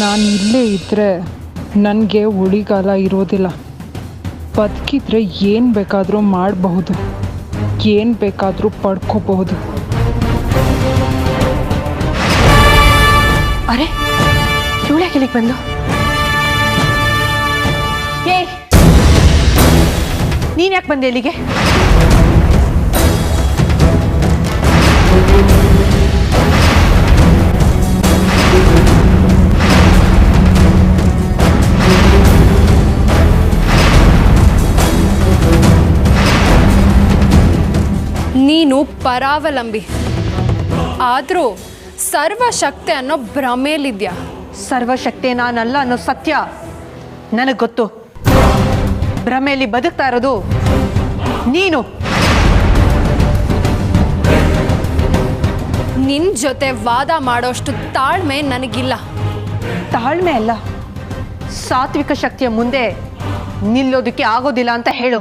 ನಾನು ಇಲ್ಲೇ ಇದ್ದರೆ ನನಗೆ ಉಳಿಗಾಲ ಇರೋದಿಲ್ಲ. ಬದುಕಿದ್ರೆ ಏನು ಬೇಕಾದರೂ ಮಾಡಬಹುದು, ಏನು ಬೇಕಾದರೂ ಪಡ್ಕೋಬಹುದು. ಅರೆ, ಇವಳು ಯಾಕೆ ಇಲ್ಲಿಗೆ ಬಂದು? ಏ, ನೀನು ಯಾಕೆ ಬಂದೆ ಇಲ್ಲಿಗೆ? ನೀನು ಪರಾವಲಂಬಿ, ಆದರೂ ಸರ್ವಶಕ್ತಿ ಅನ್ನೋ ಭ್ರಮೇಲಿದ್ಯಾ. ಸರ್ವಶಕ್ತಿ ನಾನಲ್ಲ ಅನ್ನೋ ಸತ್ಯ ನನಗೆ ಗೊತ್ತು. ಭ್ರಮೆಯಲ್ಲಿ ಬದುಕ್ತಾ ಇರೋದು ನೀನು. ನಿನ್ನ ಜೊತೆ ವಾದ ಮಾಡೋಷ್ಟು ತಾಳ್ಮೆ ನನಗಿಲ್ಲ. ತಾಳ್ಮೆ ಅಲ್ಲ, ಸಾತ್ವಿಕ ಶಕ್ತಿಯ ಮುಂದೆ ನಿಲ್ಲೋದಕ್ಕೆ ಆಗೋದಿಲ್ಲ ಅಂತ ಹೇಳು.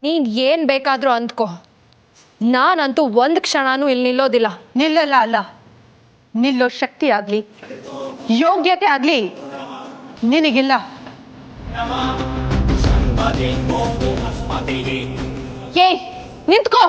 ನೀನು ಏನು ಬೇಕಾದರೂ ಅಂದ್ಕೋ, ನಾನಂತೂ ಒಂದು ಕ್ಷಣನೂ ಇಲ್ಲಿ ನಿಲ್ಲೋದಿಲ್ಲ. ನಿಲ್ಲಲ್ಲ ಅಲ್ಲ, ನಿಲ್ಲೋ ಶಕ್ತಿ ಆಗಲಿ ಯೋಗ್ಯತೆ ಆಗಲಿ ನಿನಗಿಲ್ಲ. ಏ, ನಿಂತ್ಕೋ.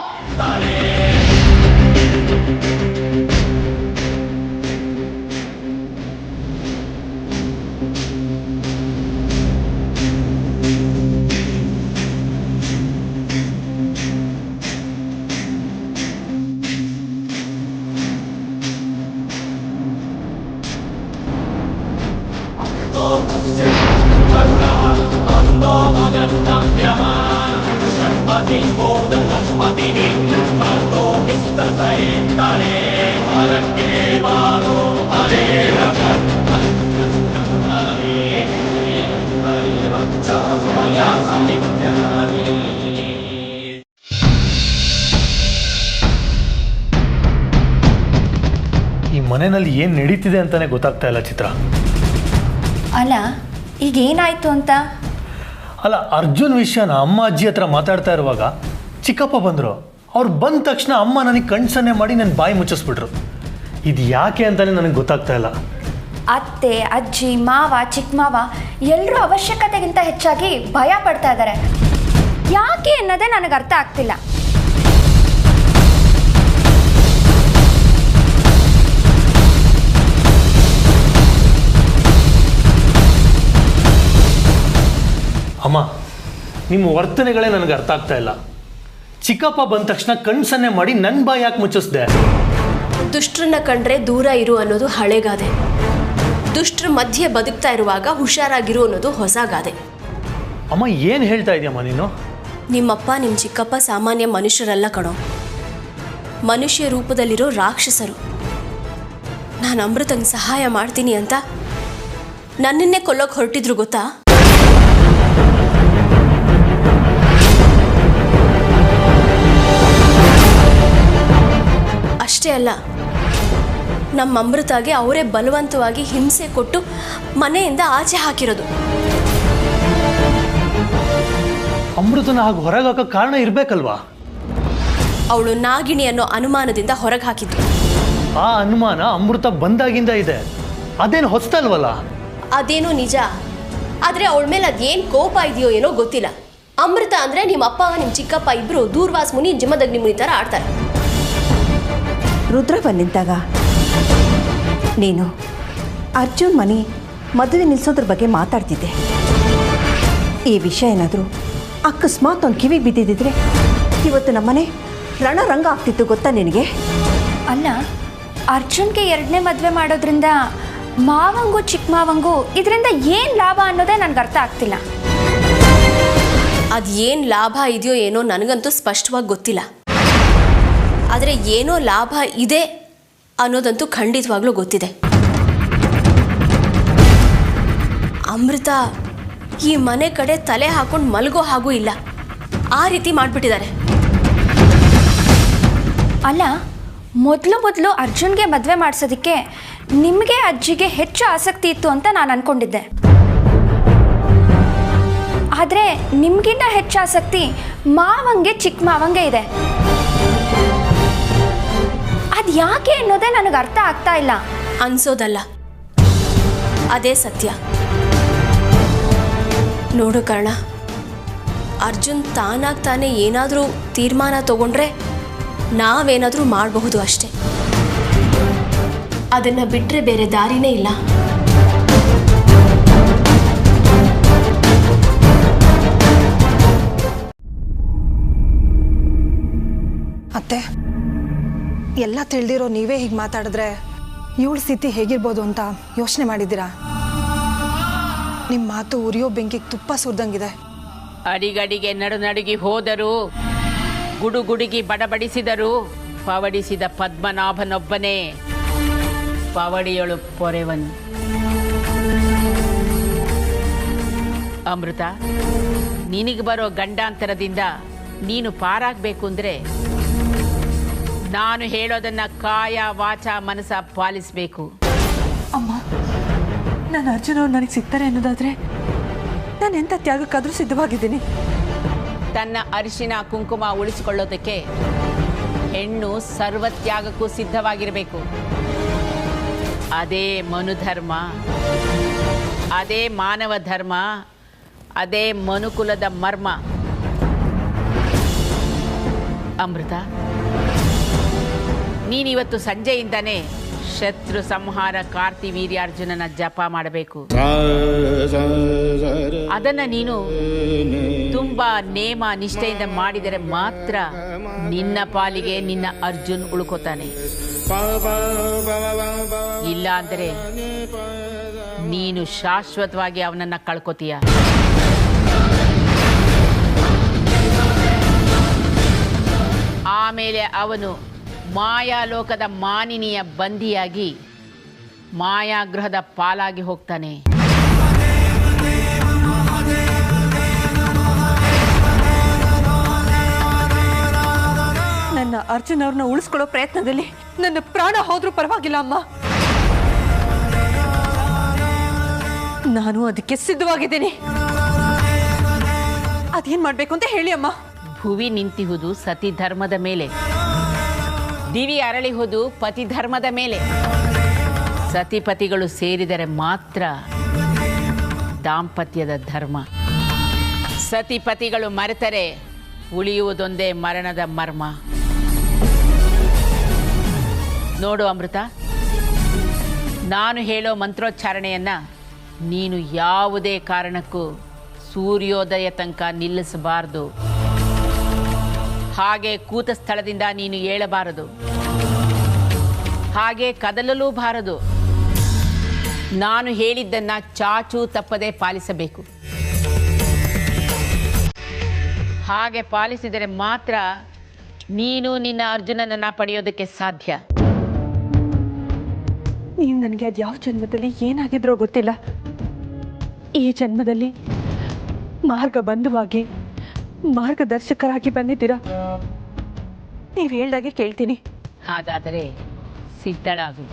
ಈ ಮನೆಯಲ್ಲಿ ಏನು ನಡೀತಿದೆ ಅಂತಾನೆ ಗೊತ್ತಾಗ್ತಾ ಇಲ್ಲ ಚಿತ್ರ. ಅಲ್ಲ, ಈಗ ಏನಾಯ್ತು ಅಂತ? ಅಲ್ಲ, ಅರ್ಜುನ್ ವಿಷಯನ ಅಮ್ಮ ಅಜ್ಜಿ ಹತ್ರ ಮಾತಾಡ್ತಾ ಇರುವಾಗ ಚಿಕ್ಕಪ್ಪ ಬಂದರು. ಅವ್ರು ಬಂದ ತಕ್ಷಣ ಅಮ್ಮ ನನಗೆ ಕಣ್ಸನ್ನೆ ಮಾಡಿ ನನ್ನ ಬಾಯಿ ಮುಚ್ಚಿಸ್ಬಿಟ್ರು. ಇದು ಯಾಕೆ ಅಂತಾನೆ ನನಗೆ ಗೊತ್ತಾಗ್ತಾ ಇಲ್ಲ. ಅತ್ತೆ, ಅಜ್ಜಿ, ಮಾವ, ಚಿಕ್ಕ ಮಾವ ಎಲ್ಲರೂ ಅವಶ್ಯಕತೆಗಿಂತ ಹೆಚ್ಚಾಗಿ ಭಯ ಪಡ್ತಾ ಇದ್ದಾರೆ. ಯಾಕೆ ಅನ್ನೋದೇ ನನಗೆ ಅರ್ಥ ಆಗ್ತಿಲ್ಲ. ಅಮ್ಮ, ನಿಮ್ಮ ವರ್ತನೆಗಳೇ ನನಗೆ ಅರ್ಥ ಆಗ್ತಾ ಇಲ್ಲ. ಚಿಕ್ಕಪ್ಪ ಬಂದ ತಕ್ಷಣ ಕಣ್ಸನ್ನೆ ಮಾಡಿ ನನ್ನ ಬಾಯಿ ಯಾಕೆ ಮುಚ್ಚಿಸ್ದೆ? ದುಷ್ಟರನ್ನ ಕಂಡ್ರೆ ದೂರ ಇರು ಅನ್ನೋದು ಹಳೆಗಾದೆ. ದುಷ್ಟರ ಮಧ್ಯೆ ಬದುಕ್ತಾ ಇರುವಾಗ ಹುಷಾರಾಗಿರು ಅನ್ನೋದು ಹೊಸ ಗಾದೆ. ಅಮ್ಮ, ಏನು ಹೇಳ್ತಾ ಇದೆಯಮ್ಮ ನೀನು? ನಿಮ್ಮಪ್ಪ ನಿಮ್ಮ ಚಿಕ್ಕಪ್ಪ ಸಾಮಾನ್ಯ ಮನುಷ್ಯರಲ್ಲ ಕಣೋ, ಮನುಷ್ಯ ರೂಪದಲ್ಲಿರೋ ರಾಕ್ಷಸರು. ನಾನು ಅಮೃತಂಗೆ ಸಹಾಯ ಮಾಡ್ತೀನಿ ಅಂತ ನನ್ನನ್ನೇ ಕೊಲ್ಲೋಕೆ ಹೊರಟಿದ್ರು ಗೊತ್ತಾ? ಅಷ್ಟೇ ಅಲ್ಲ, ನಮ್ಮ ಅಮೃತಾಗೆ ಅವರೇ ಬಲವಂತವಾಗಿ ಹಿಂಸೆ ಕೊಟ್ಟು ಮನೆಯಿಂದ ಆಚೆ ಹಾಕಿರೋದು. ಅಮೃತನ ಹಾಗೆ ಹೊರಗೆ ಹಾಕೋ ಕಾರಣ ಇರಬೇಕಲ್ವಾ? ಅವಳು ನಾಗಿಣಿ ಅನ್ನೋ ಅನುಮಾನದಿಂದ ಹೊರಗೆ ಹಾಕಿದ್ದು. ಆ ಅನುಮಾನ ಅಮೃತ ಬಂದಾಗಿಂದ ಇದೆ, ಅದೇನು ಹೊಸ್ತಲ್ವಲ್ಲ? ಅದೇನೋ ನಿಜ, ಆದರೆ ಅವಳ ಮೇಲೆ ಅದೇನು ಕೋಪ ಇದೆಯೋ ಏನೋ ಗೊತ್ತಿಲ್ಲ. ಅಮೃತ ಅಂದರೆ ನಿಮ್ಮ ಅಪ್ಪ ನಿಮ್ಮ ಚಿಕ್ಕಪ್ಪ ಇಬ್ಬರು ದೂರ್ವಾಸ್ ಮುನಿ ಜಮದಗ್ನಿ ಮುನಿ ಥರ ಆಡ್ತಾರೆ. ರುದ್ರ ಬಂದಿದ್ದಾಗ ನೀನು ಅರ್ಜುನ್ ಮನೆ ಮದುವೆ ನಿಲ್ಲಿಸೋದ್ರ ಬಗ್ಗೆ ಮಾತಾಡ್ತಿದ್ದೆ. ಈ ವಿಷಯ ಏನಾದರೂ ಅಕಸ್ಮಾತ್ ಒಂದು ಕಿವಿಗೆ ಬಿದ್ದಿದ್ದರೆ ಇವತ್ತು ನಮ್ಮನೆ ರಣರಂಗ ಆಗ್ತಿತ್ತು ಗೊತ್ತಾ ನಿನಗೆ? ಅಲ್ಲ, ಅರ್ಜುನ್ಗೆ 2ನೇ ಮದುವೆ ಮಾಡೋದ್ರಿಂದ ಮಾವಂಗೂ ಚಿಕ್ಕ ಮಾವಂಗೂ ಇದರಿಂದ ಏನು ಲಾಭ ಅನ್ನೋದೇ ನನಗೆ ಅರ್ಥ ಆಗ್ತಿಲ್ಲ. ಅದು ಏನು ಲಾಭ ಇದೆಯೋ ಏನೋ ನನಗಂತೂ ಸ್ಪಷ್ಟವಾಗಿ ಗೊತ್ತಿಲ್ಲ. ಆದರೆ ಏನೋ ಲಾಭ ಇದೆ ಅನ್ನೋದಂತೂ ಖಂಡಿತವಾಗ್ಲೂ ಗೊತ್ತಿದೆ. ಅಮೃತ ಈ ಮನೆ ಕಡೆ ತಲೆ ಹಾಕೊಂಡು ಮಲಗೋ ಹಾಗೂ ಇಲ್ಲ, ಆ ರೀತಿ ಮಾಡಿಬಿಟ್ಟಿದ್ದಾರೆ. ಅಲ್ಲ, ಮೊದಲು ಅರ್ಜುನ್ಗೆ ಮದುವೆ ಮಾಡಿಸೋದಕ್ಕೆ ನಿಮಗೆ ಅಜ್ಜಿಗೆ ಹೆಚ್ಚು ಆಸಕ್ತಿ ಇತ್ತು ಅಂತ ನಾನು ಅಂದ್ಕೊಂಡಿದ್ದೆ. ಆದರೆ ನಿಮಗಿಂತ ಹೆಚ್ಚು ಆಸಕ್ತಿ ಮಾವಂಗೆ ಚಿಕ್ಕ ಮಾವಂಗೆ ಇದೆ. ಅದು ಯಾಕೆ ಅನ್ನೋದೇ ನನಗೆ ಅರ್ಥ ಆಗ್ತಾ ಇಲ್ಲ. ಅನ್ಸೋದಲ್ಲ, ಅದೇ ಸತ್ಯ. ನೋಡು ಕರ್ಣ, ಅರ್ಜುನ್ ತಾನಾಗಿ ತಾನೇ ಏನಾದರೂ ತೀರ್ಮಾನ ತಗೊಂಡ್ರೆ ನಾವೇನಾದರೂ ಮಾಡಬಹುದು ಅಷ್ಟೆ. ಅದನ್ನು ಬಿಟ್ಟರೆ ಬೇರೆ ದಾರಿನೇ ಇಲ್ಲ. ಅತ್ತೆ, ಎಲ್ಲ ತಿಳಿದಿರೋ ನೀವೇ ಹೀಗೆ ಮಾತಾಡಿದ್ರೆ ಇವಳ ಸ್ಥಿತಿ ಹೇಗಿರ್ಬೋದು ಅಂತ ಯೋಚನೆ ಮಾಡಿದ್ದೀರಾ? ನಿಮ್ಮ ಮಾತು ಉರಿಯೋ ಬೆಂಕಿಗೆ ತುಪ್ಪ ಸುರಿದಂಗಿದೆ. ಅಡಿಗಡಿಗೆ ನಡುನಡುಗಿ ಹೋದರು, ಗುಡುಗುಡುಗಿ ಬಡಬಡಿಸಿದರು, ಪವಡಿಸಿದ ಪದ್ಮನಾಭನೊಬ್ಬನೇ ಪವಡಿಯೊಳು ಪೊರೆವನು. ಅಮೃತ, ನಿನಗೆ ಬರೋ ಗಂಡಾಂತರದಿಂದ ನೀನು ಪಾರಾಗಬೇಕು ಅಂದರೆ ನಾನು ಹೇಳೋದನ್ನ ಕಾಯ ವಾಚ ಮನಸ ಪಾಲಿಸಬೇಕು. ಅಮ್ಮ, ನಾನು ಅರ್ಜುನ್ ಅವ್ರು ನನಗೆ ಸಿಗ್ತಾರೆ ಅನ್ನೋದಾದ್ರೆ ನಾನು ಎಂಥ ತ್ಯಾಗಕ್ಕಾದರೂ ಸಿದ್ಧವಾಗಿದ್ದೀನಿ. ತನ್ನ ಅರಿಶಿನ ಕುಂಕುಮ ಉಳಿಸಿಕೊಳ್ಳೋದಕ್ಕೆ ಹೆಣ್ಣು ಸರ್ವತ್ಯಾಗಕ್ಕೂ ಸಿದ್ಧವಾಗಿರಬೇಕು. ಅದೇ ಮನುಧರ್ಮ, ಅದೇ ಮಾನವ ಧರ್ಮ, ಅದೇ ಮನುಕುಲದ ಮರ್ಮ. ಅಮೃತ, ನೀನಿವತ್ತು ಸಂಜೆಯಿಂದನೇ ಶತ್ರು ಸಂಹಾರ ಕಾರ್ತಿವೀರ್ಯಾರ್ಜುನನ ಜಪ ಮಾಡಬೇಕು. ಅದನ್ನ ನೀನು ತುಂಬಾ ನೇಮ ನಿಷ್ಠೆಯಿಂದ ಮಾಡಿದರೆ ಮಾತ್ರ ನಿನ್ನ ಪಾಲಿಗೆ ನಿನ್ನ ಅರ್ಜುನ್ ಉಳ್ಕೋತಾನೆ. ಇಲ್ಲ ಅಂದರೆ ನೀನು ಶಾಶ್ವತವಾಗಿ ಅವನನ್ನ ಕಳ್ಕೊತೀಯ. ಆಮೇಲೆ ಅವನು ಮಾಯಾಲೋಕದ ಮಾನಿನಿಯ ಬಂದಿಯಾಗಿ ಮಾಯಾಗೃಹದ ಪಾಲಾಗಿ ಹೋಗ್ತಾನೆ. ನನ್ನ ಅರ್ಜುನ್ ಅವ್ರನ್ನ ಉಳಿಸ್ಕೊಳ್ಳೋ ಪ್ರಯತ್ನದಲ್ಲಿ ನನ್ನ ಪ್ರಾಣ ಹೋದ್ರೂ ಪರವಾಗಿಲ್ಲ ಅಮ್ಮ. ನಾನು ಅದಕ್ಕೆ ಸಿದ್ಧವಾಗಿದ್ದೀನಿ. ಅದೇನ್ ಮಾಡ್ಬೇಕು ಅಂತ ಹೇಳಿ ಅಮ್ಮ. ಭುವಿ ನಿಂತಿಹುದು ಸತಿ ಧರ್ಮದ ಮೇಲೆ, ದಿವಿ ಅರಳಿಹುದು ಪತಿ ಧರ್ಮದ ಮೇಲೆ. ಸತಿಪತಿಗಳು ಸೇರಿದರೆ ಮಾತ್ರ ದಾಂಪತ್ಯದ ಧರ್ಮ. ಸತಿಪತಿಗಳು ಮರೆತರೆ ಉಳಿಯುವುದೊಂದೇ ಮರಣದ ಮರ್ಮ. ನೋಡು ಅಮೃತ, ನಾನು ಹೇಳೋ ಮಂತ್ರೋಚ್ಚಾರಣೆಯನ್ನ ನೀನು ಯಾವುದೇ ಕಾರಣಕ್ಕೂ ಸೂರ್ಯೋದಯ ತನಕ ನಿಲ್ಲಿಸಬಾರದು. ಹಾಗೆ ಕೂತ ಸ್ಥಳದಿಂದ ನೀನು ಏಳಬಾರದು, ಹಾಗೆ ಕದಲಲೂಬಾರದು. ನಾನು ಹೇಳಿದ್ದನ್ನ ಚಾಚೂ ತಪ್ಪದೆ ಪಾಲಿಸಬೇಕು. ಹಾಗೆ ಪಾಲಿಸಿದರೆ ಮಾತ್ರ ನೀನು ನಿನ್ನ ಅರ್ಜುನನನ್ನ ಪಡೆಯೋದಕ್ಕೆ ಸಾಧ್ಯ. ನೀವು ನನಗೆ ಅದು ಯಾವ ಜನ್ಮದಲ್ಲಿ ಏನಾಗಿದ್ರೋ ಗೊತ್ತಿಲ್ಲ. ಈ ಜನ್ಮದಲ್ಲಿ ಮಾರ್ಗ ಬಂಧುವಾಗಿ ಮಾರ್ಗದರ್ಶಕರಾಗಿ ಬಂದಿದ್ದೀರಾ. ನೀವು ಹೇಳ್ದಾಗೆ ಕೇಳ್ತೀನಿ. ಹಾಗಾದರೆ ಸಿದ್ಧಳಾಗು.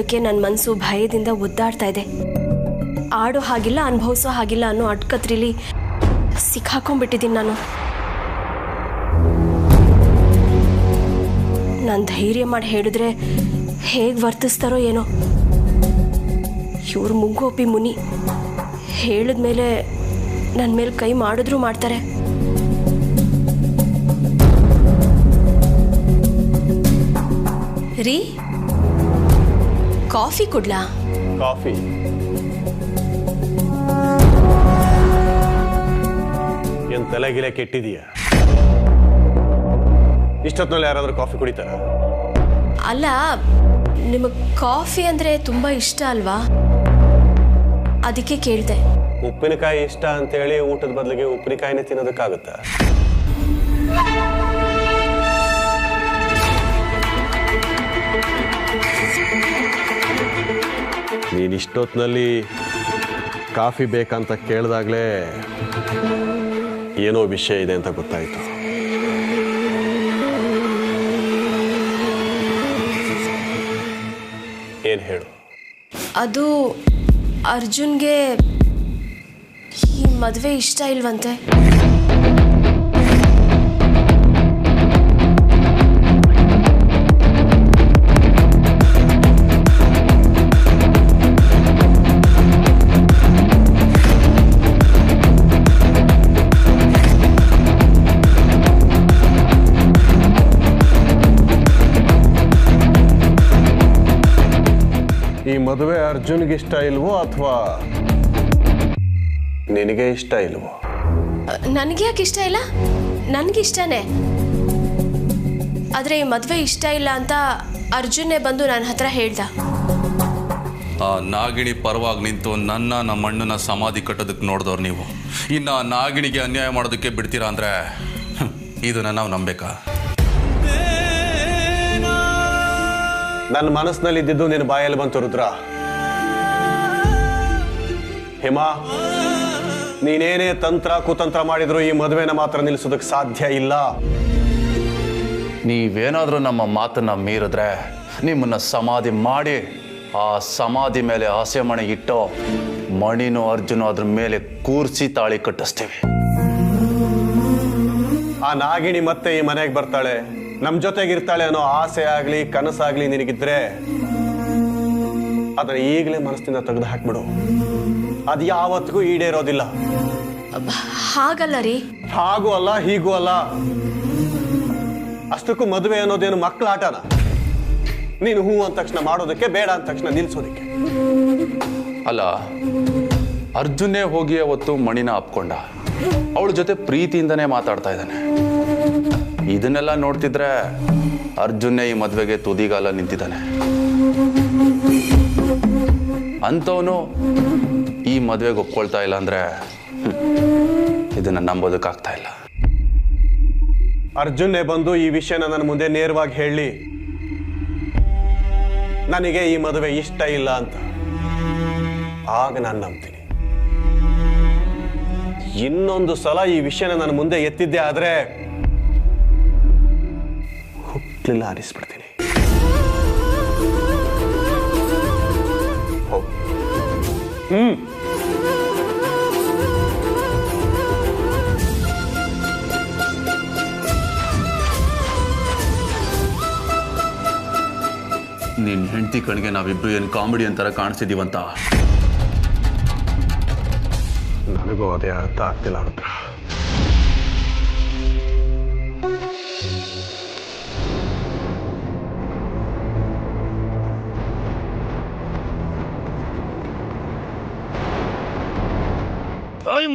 ಮಾತಾಡೋದಕ್ಕೆ ನನ್ನ ಮನಸ್ಸು ಭಯದಿಂದ ಒದ್ದಾಡ್ತಾ ಇದೆ. ಆಡೋ ಹಾಗಿಲ್ಲ, ಅನುಭವಿಸೋ ಹಾಗಿಲ್ಲ ಅನ್ನೋ ಅಡ್ಕತ್ರಿಲಿ ಸಿಕ್ಕಾಕೊಂಡ್ಬಿಟ್ಟಿದ್ದೀನಿ ನಾನು. ನಾನು ಧೈರ್ಯ ಮಾಡಿ ಹೇಳಿದ್ರೆ ಹೇಗೆ ವರ್ತಿಸ್ತಾರೋ ಏನೋ. ಇವ್ರು ಮುಂಗೋಪಿ ಮುನಿ ಹೇಳಿದ್ಮೇಲೆ ನನ್ನ ಮೇಲೆ ಕೈ ಮಾಡಿದ್ರೂ ಮಾಡ್ತಾರೆ. ರೀ, ಕಾಫಿ ಕೊಡ್ಲಾ? ಕಾಫಿ? ಏನ್ ತಲೆಗಿಲೆ ಕೆಟ್ಟಿದೀಯ? ಇಷ್ಟೊತ್ತಿನಲ್ಲಿ ಯಾರಾದ್ರೂ ಕಾಫಿ ಕುಡಿತಾರ? ಅಲ್ಲ, ನಿಮಗೆ ಕಾಫಿ ಅಂದರೆ ತುಂಬ ಇಷ್ಟ ಅಲ್ವಾ? ಅದಕ್ಕೆ ಕೇಳಿದೆ. ಉಪ್ಪಿನಕಾಯಿ ಇಷ್ಟ ಅಂತೇಳಿ ಊಟದ ಬದಲಿಗೆ ಉಪ್ಪಿನಕಾಯಿನೇ ತಿನ್ನೋದಕ್ಕಾಗುತ್ತಾ? ನೀನು ಇಷ್ಟೊತ್ತಿನಲ್ಲಿ ಕಾಫಿ ಬೇಕಂತ ಕೇಳಿದಾಗಲೇ ಏನೋ ವಿಷಯ ಇದೆ ಅಂತ ಗೊತ್ತಾಯಿತು. ಏನು ಹೇಳು? ಅದು ಅರ್ಜುನ್ಗೆ ಈ ಮದುವೆ ಇಷ್ಟ ಇಲ್ವಂತೆ. ಈ ಮದುವೆ ಅರ್ಜುನ್ಗೆ ಇಷ್ಟ ಇಲ್ವೋ ಅಥವಾ ನಿನಗೆ ಇಷ್ಟ ಇಲ್ವೋ? ನನಗೆ ಯಾಕೆ ಇಷ್ಟ ಇಲ್ಲ? ನನಗಿಷ್ಟನೇ. ಆದರೆ ಈ ಮದುವೆ ಇಷ್ಟ ಇಲ್ಲ ಅಂತ ಅರ್ಜುನ್ನೇ ಬಂದು ನನ್ನ ಹತ್ರ ಹೇಳ್ದ. ಆ ನಾಗಿಣಿ ಪರವಾಗಿ ನಿಂತು ನಮ್ಮ ಅಣ್ಣನ ಸಮಾಧಿ ಕಟ್ಟೋದಕ್ಕೆ ನೋಡಿದವ್ರು ನೀವು. ಇನ್ನು ಆ ನಾಗಿಣಿಗೆ ಅನ್ಯಾಯ ಮಾಡೋದಕ್ಕೆ ಬಿಡ್ತೀರಾ ಅಂದರೆ ಇದನ್ನು ನಾವು ನಂಬೇಕಾ? ನನ್ನ ಮನಸ್ಸಿನಲ್ಲಿ ಇದ್ದಿದ್ದು ನಿನ್ನ ಬಾಯಲ್ಲಿ ಬಂತು ರುದ್ರ. ಹೇಮಾ, ನೀನೇನೇ ತಂತ್ರ ಕುತಂತ್ರ ಮಾಡಿದ್ರು ಈ ಮದುವೆನ ಮಾತ್ರ ನಿಲ್ಲಿಸೋದಕ್ಕೆ ಸಾಧ್ಯ ಇಲ್ಲ. ನೀವೇನಾದರೂ ನಮ್ಮ ಮಾತನ್ನ ಮೀರಿದ್ರೆ ನಿಮ್ಮನ್ನ ಸಮಾಧಿ ಮಾಡಿ ಆ ಸಮಾಧಿ ಮೇಲೆ ಆಸೆ ಮಣೆ ಇಟ್ಟು ಮಣಿನೂ ಅರ್ಜುನು ಅದ್ರ ಮೇಲೆ ಕೂರಿಸಿ ತಾಳಿ ಕಟ್ಟಿಸ್ತೀವಿ. ಆ ನಾಗಿಣಿ ಮತ್ತೆ ಈ ಮನೆಗೆ ಬರ್ತಾಳೆ, ನಮ್ಮ ಜೊತೆಗಿರ್ತಾಳೆ ಅನ್ನೋ ಆಸೆ ಆಗ್ಲಿ ಕನಸಾಗ್ಲಿ ನಿನಗಿದ್ರೆ ಅದನ್ನ ಈಗಲೇ ಮನಸ್ಸಿನಿಂದ ತೆಗೆದು ಹಾಕ್ಬಿಡು. ಅದು ಯಾವತ್ತಿಗೂ ಈಡೇರೋದಿಲ್ಲ. ಹಾಗಲ್ಲ ರೀ. ಹಾಗೂ ಅಲ್ಲ, ಹೀಗೂ ಅಲ್ಲ. ಅಷ್ಟಕ್ಕೂ ಮದುವೆ ಅನ್ನೋದೇನು ಮಕ್ಕಳ ಆಟನ? ನೀನು ಹೂ ಅಂದ ತಕ್ಷಣ ಮಾಡೋದಕ್ಕೆ, ಬೇಡ ಅಂದ ತಕ್ಷಣ ನಿಲ್ಸೋದಕ್ಕೆ. ಅಲ್ಲ, ಅರ್ಜುನೇ ಹೋಗಿ ಅವತ್ತು ಮಣಿನ ಅಪ್ಕೊಂಡ, ಅವಳ ಜೊತೆ ಪ್ರೀತಿಯಿಂದನೇ ಮಾತಾಡ್ತಾ ಇದ್ದಾನೆ. ಇದನ್ನೆಲ್ಲ ನೋಡ್ತಿದ್ರೆ ಅರ್ಜುನ್ನೇ ಈ ಮದುವೆಗೆ ತುದಿಗಾಲ ನಿಂತಿದ್ದಾನೆ. ಅಂಥವನು ಈ ಮದುವೆಗೆ ಒಪ್ಕೊಳ್ತಾ ಇಲ್ಲ ಅಂದ್ರೆ ಇದನ್ನ ನಂಬೋದಕ್ಕಾಗ್ತಾ ಇಲ್ಲ. ಅರ್ಜುನ್ನೇ ಬಂದು ಈ ವಿಷಯನ ನನ್ನ ಮುಂದೆ ನೇರವಾಗಿ ಹೇಳಿ ನನಗೆ ಈ ಮದುವೆ ಇಷ್ಟ ಇಲ್ಲ ಅಂತ, ಆಗ ನಾನು ನಂಬ್ತೀನಿ. ಇನ್ನೊಂದು ಸಲ ಈ ವಿಷಯನ ನನ್ನ ಮುಂದೆ ಎತ್ತಿದ್ದೆ ಆದ್ರೆ ಹುಟ್ಟಲಿಲ್ಲ ಅನಿಸ್ಬಿಡ್ತೀನಿ. ನಿನ್ನ ಹೆಂಡತಿ ಕಣ್ಗೆ ನಾವಿಬ್ರು ಏನು ಕಾಮಿಡಿ ಅಂತಾರ ಕಾಣಿಸ್ತಿದೀವಂತ? ನನಗೂ ಅದೇ ಅರ್ಥ ಆಗ್ತಿಲ್ಲ ಅಂತ.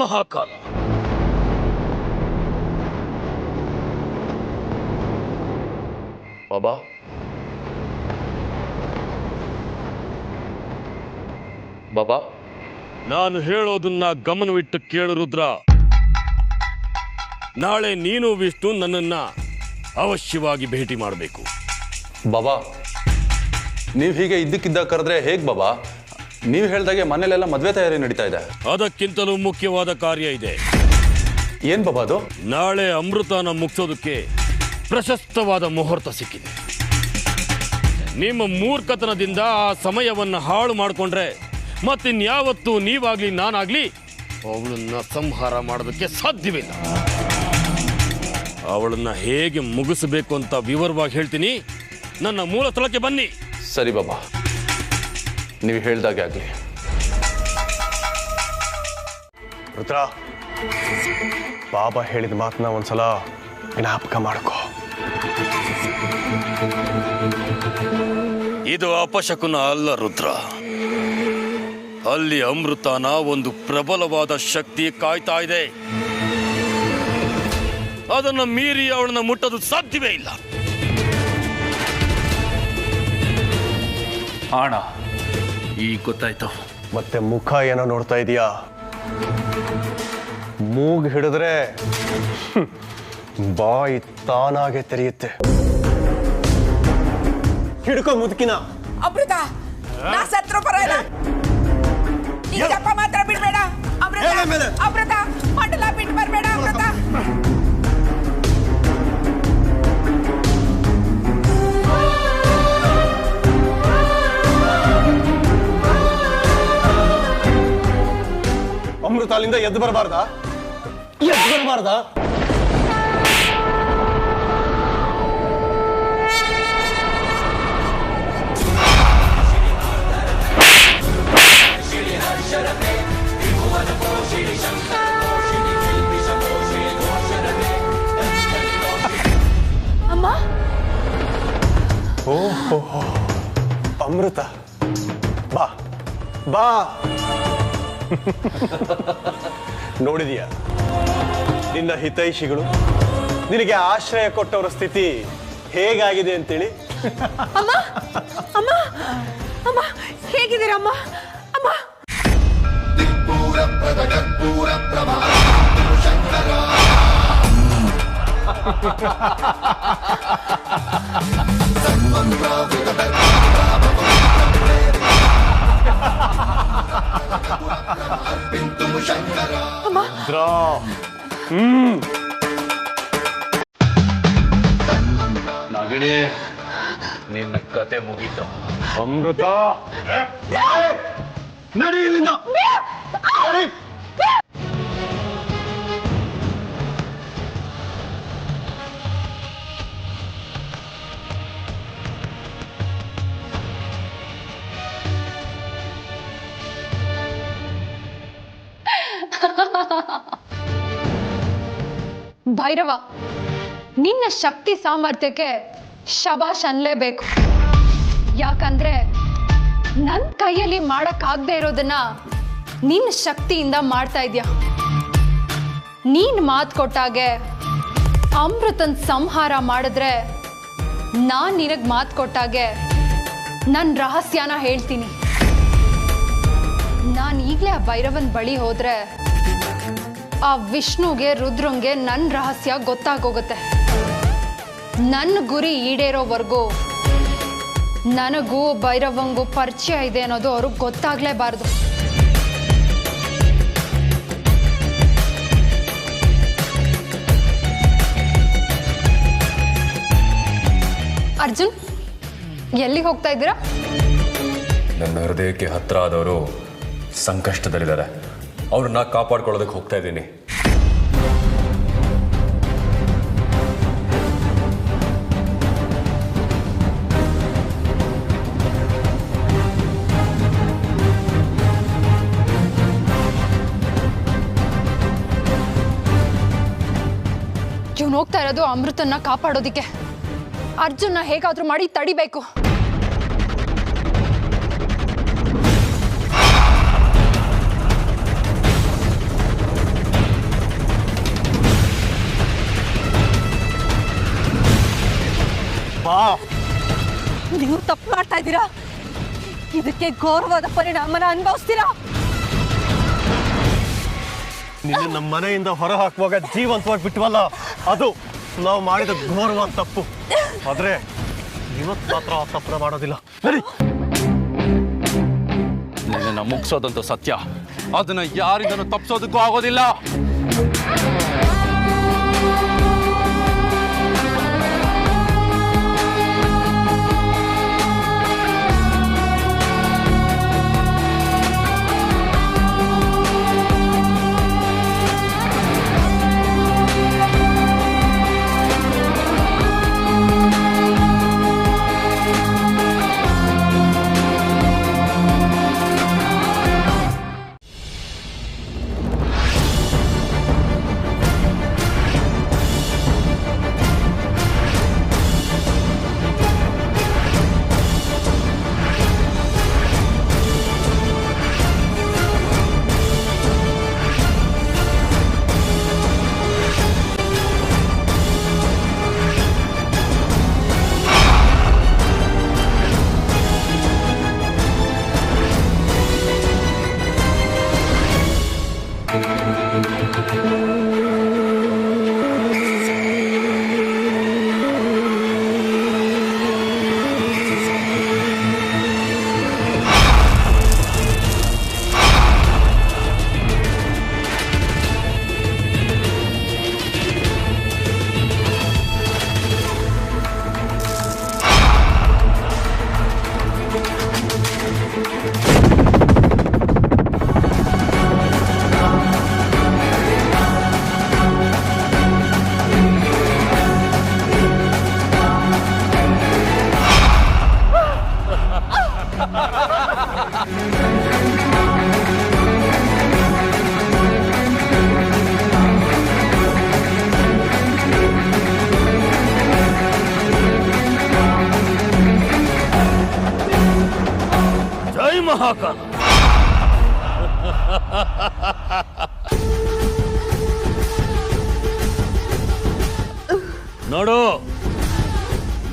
ಮಹಾಕಾಲ, ಬಾಬಾ, ಬಾಬಾ, ನಾನು ಹೇಳೋದನ್ನ ಗಮನವಿಟ್ಟು ಕೇಳು ರುದ್ರ. ನಾಳೆ ನೀನು ವಿಷ್ಣು ನನ್ನನ್ನ ಅವಶ್ಯವಾಗಿ ಭೇಟಿ ಮಾಡಬೇಕು. ಬಾಬಾ, ನೀವು ಹೀಗೆ ಇದ್ದಕ್ಕಿದ್ದ ಕರೆದ್ರೆ ಹೇಗೆ ಬಾಬಾ? ನೀವು ಹೇಳ್ದಾಗೆ ಮನೇಲೆಲ್ಲ ಮದುವೆ ತಯಾರಿ ನಡೀತಾ ಇದೆ. ಅದಕ್ಕಿಂತಲೂ ಮುಖ್ಯವಾದ ಕಾರ್ಯ ಇದೆ. ಏನ್ ಬಾಬಾ ಅದು? ನಾಳೆ ಅಮೃತನ ಮುಗಿಸೋದಕ್ಕೆ ಪ್ರಶಸ್ತವಾದ ಮುಹೂರ್ತ ಸಿಕ್ಕಿದೆ. ನಿಮ್ಮ ಮೂರ್ಖತನದಿಂದ ಆ ಸಮಯವನ್ನು ಹಾಳು ಮಾಡಿಕೊಂಡ್ರೆ ಮತ್ತಿನ್ಯಾವತ್ತೂ ನೀವಾಗ್ಲಿ ನಾನಾಗ್ಲಿ ಅವಳನ್ನ ಸಂಹಾರ ಮಾಡೋದಕ್ಕೆ ಸಾಧ್ಯವಿಲ್ಲ. ಅವಳನ್ನ ಹೇಗೆ ಮುಗಿಸಬೇಕು ಅಂತ ವಿವರವಾಗಿ ಹೇಳ್ತೀನಿ. ನನ್ನ ಮೂಲ ಸ್ಥಳಕ್ಕೆ ಬನ್ನಿ. ಸರಿ ಬಾಬಾ, ನೀವು ಹೇಳ್ದಾಗೆ ಆಗಲಿ. ರುದ್ರ, ಬಾಬಾ ಹೇಳಿದ ಮಾತನ್ನ ಒಂದ್ಸಲ ಜ್ಞಾಪಕ ಮಾಡ್ಕೋ. ಇದು ಅಪಶಕುನ ಅಲ್ಲ ರುದ್ರ. ಅಲ್ಲಿ ಅಮೃತನ ಒಂದು ಪ್ರಬಲವಾದ ಶಕ್ತಿ ಕಾಯ್ತಾ ಇದೆ. ಅದನ್ನು ಮೀರಿ ಅವಳನ್ನ ಮುಟ್ಟೋದು ಸಾಧ್ಯವೇ ಇಲ್ಲ. ಅಣ್ಣ, ಈಗ ಗೊತ್ತಾಯ್ತು. ಮತ್ತೆ ಮುಖ ಏನೋ ನೋಡ್ತಾ ಇದೀಯಾ? ಮೂಗ್ ಹಿಡಿದ್ರೆ ಬಾಯಿ ತಾನಾಗೆ ತೆರೆಯುತ್ತೆ. ಹಿಡ್ಕೊ ಮುದುಕಿನ. ಅಮೃತ, ನಾ ಸತ್ರು ಪರವಾಗಿಲ್ಲ, ಈ ಜಪ ಮಾತ್ರ ಬಿಡ್ಬೇಡ. ಅಮೃತ, ಅಮೃತ, ಮಂಡಲ ಬಿಟ್ಟು ಬರ್ಬೇಡ. ಅಮೃತ, ಅಮೃತ ಅಲ್ಲಿಂದ ಎದ್ದು ಬರಬಾರ್ದಾ? ಎದ್ದು ಬರಬಾರ್ದಾ? ಅಮ್ಮ, ಓಹೋ, ಅಮೃತ, ಬಾ ಬಾ. ನೋಡಿದೀಯ ನಿನ್ನ ಹಿತೈಷಿಗಳು ನಿನಗೆ ಆಶ್ರಯ ಕೊಟ್ಟವರ ಸ್ಥಿತಿ ಹೇಗಾಗಿದೆ ಅಂತೇಳಿ? ಅಮ್ಮ, ಅಮ್ಮ, ಅಮ್ಮ, ಹೇಗಿದ್ದೀರಮ್ಮ? ಅಮ್ಮ, ನಗಣಿ, ನಿನ್ನ ಕತೆ ಮುಗೀತು. ಅಮೃತ, ನಡಿ ಇಲ್ಲಿಂದ. ಭೈರವ, ನಿನ್ನ ಶಕ್ತಿ ಸಾಮರ್ಥ್ಯಕ್ಕೆ ಶಬಾಷ್ ಅನ್ಲೇಬೇಕು. ಯಾಕಂದ್ರೆ ನನ್ನ ಕೈಯಲ್ಲಿ ಮಾಡಕ್ಕಾಗದೆ ಇರೋದನ್ನ ನಿನ್ನ ಶಕ್ತಿಯಿಂದ ಮಾಡ್ತಾ ಇದ್ಯಾ. ನೀನ್ ಮಾತು ಕೊಟ್ಟಾಗೆ ಅಮೃತನ್ ಸಂಹಾರ ಮಾಡಿದ್ರೆ ನಾನ್ ನಿನಗ್ ಮಾತು ಕೊಟ್ಟಾಗೆ ನನ್ನ ರಹಸ್ಯನ ಹೇಳ್ತೀನಿ. ನಾನು ಈಗಲೇ ಆ ಭೈರವನ್ ಬಳಿ ಹೋದ್ರೆ ಆ ವಿಷ್ಣುಗೆ ರುದ್ರಂಗೆ ನನ್ನ ರಹಸ್ಯ ಗೊತ್ತಾಗೋಗುತ್ತೆ. ನನ್ನ ಗುರಿ ಈಡೇರೋವರೆಗೂ ನನಗೂ ಭೈರವಂಗೂ ಪರಿಚಯ ಇದೆ ಅನ್ನೋದು ಅವ್ರಿಗೆ ಗೊತ್ತಾಗ್ಲೇಬಾರ್ದು. ಅರ್ಜುನ್, ಎಲ್ಲಿಗೆ ಹೋಗ್ತಾ ಇದ್ದೀರಾ? ನನ್ನ ಹೃದಯಕ್ಕೆ ಹತ್ರ ಆದವರು ಸಂಕಷ್ಟದಲ್ಲಿದ್ದಾರೆ. ಅವ್ರನ್ನ ಕಾಪಾಡ್ಕೊಳ್ಳೋದಕ್ಕೆ ಹೋಗ್ತಾ ಇದ್ದೀನಿ. ಇವನು ಹೋಗ್ತಾ ಇರೋದು ಅಮೃತನ್ನ ಕಾಪಾಡೋದಿಕ್ಕೆ. ಅರ್ಜುನ್ನ ಹೇಗಾದ್ರೂ ಮಾಡಿ ತಡಿಬೇಕು. ನೀವು ತಪ್ಪು ಮಾಡ್ತಾ ಇದ್ದೀರಾ. ಇದಕ್ಕೆ ಘೋರವಾದ ಪರಿಣಾಮನ ಅನುಭವಿಸ್ತೀರಾ. ನಿನ್ನ ನಮ್ಮ ಮನೆಯಿಂದ ಹೊರ ಹಾಕುವಾಗ ಜೀವಂತವಾಗಿ ಬಿಟ್ವಲ್ಲ, ಅದು ನಾವು ಮಾಡಿದ ಘೋರವಾದ ತಪ್ಪು. ಆದ್ರೆ ಇವತ್ತು ಮಾತ್ರ ಆ ತಪ್ಪನ್ನ ಮಾಡೋದಿಲ್ಲ. ನಿನ್ನನ್ನು ಮುಗಿಸೋದಂತೂ ಸತ್ಯ. ಅದನ್ನ ಯಾರಿಂದನೂ ತಪ್ಪಿಸೋದಕ್ಕೂ ಆಗೋದಿಲ್ಲ. ಮಹಾಕಾಲ. ನೋಡು,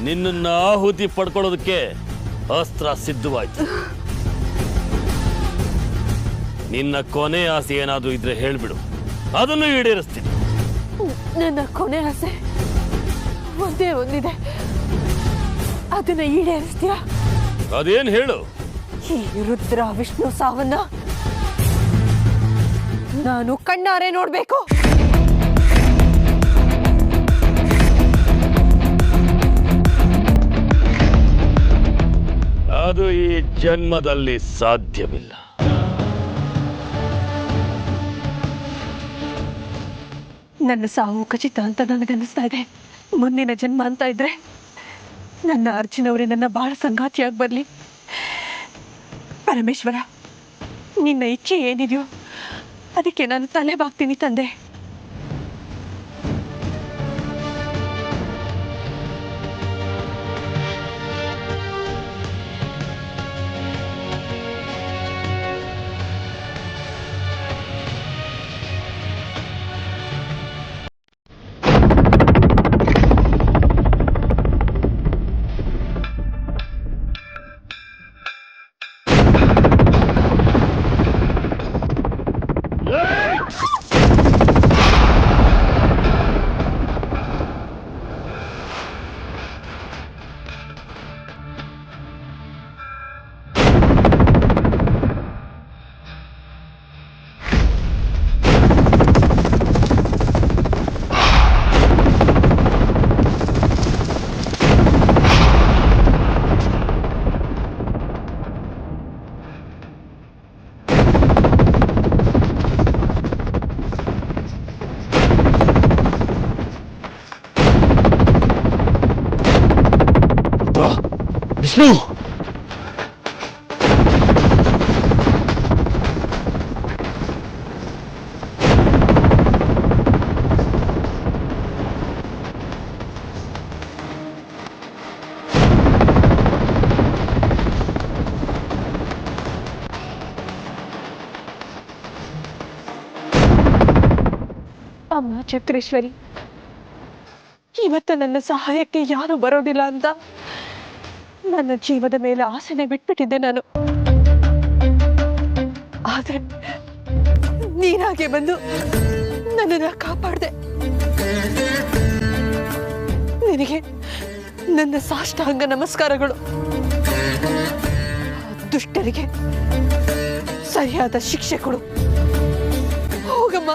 ನಿನ್ನನ್ನು ಆಹುತಿ ಪಡ್ಕೊಳ್ಳೋದಕ್ಕೆ ಅಸ್ತ್ರ ಸಿದ್ಧವಾಯ್ತು. ನಿನ್ನ ಕೊನೆ ಆಸೆ ಏನಾದ್ರೂ ಇದ್ರೆ ಹೇಳ್ಬಿಡು, ಅದನ್ನು ಈಡೇರಿಸ್ತೀನಿ. ನನ್ನ ಕೊನೆ ಆಸೆ ಒಂದೇ ಒಂದಿದೆ, ಅದನ್ನ ಈಡೇರಿಸ್ತೀಯ? ಅದೇನ್ ಹೇಳು? ಈ ರುದ್ರ ವಿಷ್ಣು ಸಾವನ್ನ ನಾನು ಕಣ್ಣಾರೆ ನೋಡ್ಬೇಕು. ಅದು ಈ ಜನ್ಮದಲ್ಲಿ ಸಾಧ್ಯವಿಲ್ಲ. ನನ್ನ ಸಾವು ಖಚಿತ ಅಂತ ನನಗನ್ನಿಸ್ತಾ ಇದೆ. ಮುಂದಿನ ಜನ್ಮ ಅಂತ ಇದ್ರೆ ನನ್ನ ಅರ್ಜುನ್ ಅವರೇ ನನ್ನ ಬಹಳ ಸಂಗಾತಿಯಾಗಿ ಬರಲಿ. ಪರಮೇಶ್ವರ, ನಿನ್ನ ಇಚ್ಛೆ ಏನಿದೆಯೋ ಅದಕ್ಕೆ ನಾನು ತಲೆ ಬಾಗ್ತೀನಿ ತಂದೆ. ವಿಷ್ಣು, ಅಮ್ಮ ಚಕ್ರೇಶ್ವರಿ, ಇವತ್ತು ನನ್ನ ಸಹಾಯಕ್ಕೆ ಯಾರು ಬರೋದಿಲ್ಲ ಅಂತ ನನ್ನ ಜೀವದ ಮೇಲೆ ಆಸೆನೆ ಬಿಟ್ಬಿಟ್ಟಿದ್ದೆ ನಾನು. ಆದ್ರೆ ನೀನಾಗೆ ಬಂದು ನನ್ನನ್ನು ಕಾಪಾಡಿದೆ. ನಿನಗೆ ನನ್ನ ಸಾಷ್ಟಾಂಗ ನಮಸ್ಕಾರಗಳು. ದುಷ್ಟರಿಗೆ ಸರಿಯಾದ ಶಿಕ್ಷೆ ಕೊಡು. ಹೋಗಮ್ಮ.